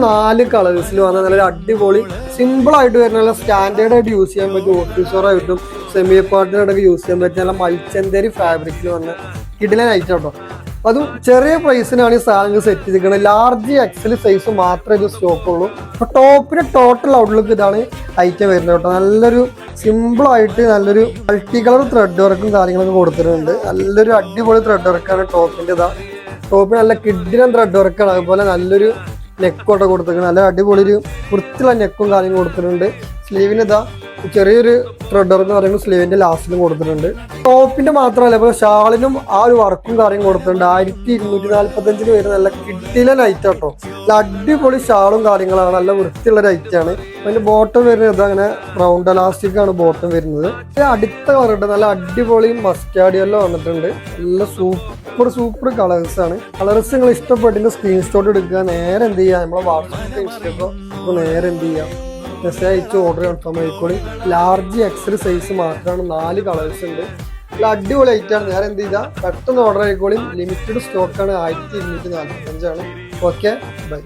4 കളേഴ്സിൽ വന്ന നല്ലൊരു അടിപൊളി സിമ്പിൾ ആയിട്ട് വരുന്ന നല്ല സ്റ്റാൻഡേർഡ് ആയിട്ട് യൂസ് ചെയ്യാൻ പറ്റും. ഓഫീസറായിട്ടും സെമി പാർട്ടിനായിട്ടൊക്കെ യൂസ് ചെയ്യാൻ പറ്റും. നല്ല മൽച്ചന്തേരി ഫാബ്രിക്കിൽ വന്ന കിടിലൻ ഐറ്റം കേട്ടോ. അതും ചെറിയ പ്രൈസിനാണ് ഈ സാധനങ്ങൾ സെറ്റ് ചെയ്തിരിക്കുന്നത്. ലാർജ് എക്സൽ സൈസ് മാത്രമേ ഇത് സ്റ്റോക്ക് ഉള്ളൂ. അപ്പോൾ ടോപ്പിന് ടോട്ടൽ ഔട്ട്ലുക്ക് ഇതാണ് ഐറ്റം വരുന്നത് കേട്ടോ. നല്ലൊരു സിമ്പിളായിട്ട് നല്ലൊരു മൾട്ടി കളർ ത്രെഡ് വർക്കും കാര്യങ്ങളൊക്കെ കൊടുത്തിട്ടുണ്ട്. നല്ലൊരു അടിപൊളി ത്രെഡ് വർക്കാണ് ടോപ്പിൻ്റെ. ടോപ്പിന് നല്ല കിഡിലൻ ത്രെഡ് വർക്കാണ്. അതുപോലെ നല്ലൊരു നെക്കോട്ട കൊടുത്തിട്ടുണ്ട്. നല്ല അടിപൊളി ഒരു വൃത്തിയുള്ള നെക്കും കാര്യങ്ങളും കൊടുത്തിട്ടുണ്ട്. സ്ലീവിന് ചെറിയൊരു ത്രെഡ് വർക്ക് പറയുന്നത് സ്ലീവിന്റെ ലാസ്റ്റിലും കൊടുത്തിട്ടുണ്ട്. ടോപ്പിന്റെ മാത്രമല്ല ഇപ്പോൾ ഷാളിനും ആ ഒരു വർക്കും കാര്യം കൊടുത്തിട്ടുണ്ട്. 1245 വരുന്ന നല്ല കിഡിലൻ ഐറ്റം കേട്ടോ. നല്ല അടിപൊളി ഷാളും കാര്യങ്ങളാണ്. നല്ല വൃത്തിയുള്ള ഒരു ഐറ്റാണ്. അതിന്റെ ബോട്ടം വരുന്നത് അങ്ങനെ റൗണ്ട് എലാസ്റ്റിക് ആണ് ബോട്ടം വരുന്നത്. അടുത്ത കളറുണ്ട് നല്ല അടിപൊളി മസ്റ്റാർഡ് യെല്ലോ വന്നിട്ടുണ്ട്. നല്ല സൂപ്പർ കളേഴ്സ് ആണ്. കളേഴ്സ് നിങ്ങൾ ഇഷ്ടപ്പെട്ടെങ്കിൽ സ്ക്രീൻഷോട്ട് എടുക്കുക. നേരെ എന്ത് ചെയ്യുക, നമ്മളെ വാട്സാപ്പ് ഇൻസ്റ്റഗ്രാം നേരെ എന്ത് ചെയ്യുക, മെസ്സേജ് അയച്ച് ഓർഡർ കൺഫേം ആയിക്കോളി. ലാർജ് എക്സൽ സൈസ് മാത്രമാണ്. 4 കളേഴ്സ് ഉണ്ട്. നല്ല അടിപൊളി ഐറ്റാണ്. നേരെ എന്ത് ചെയ്താൽ പെട്ടെന്ന് ഓർഡർ ആയിക്കോളി. ലിമിറ്റഡ് സ്റ്റോക്കാണ്. 1245 ആണ്. Okay, by.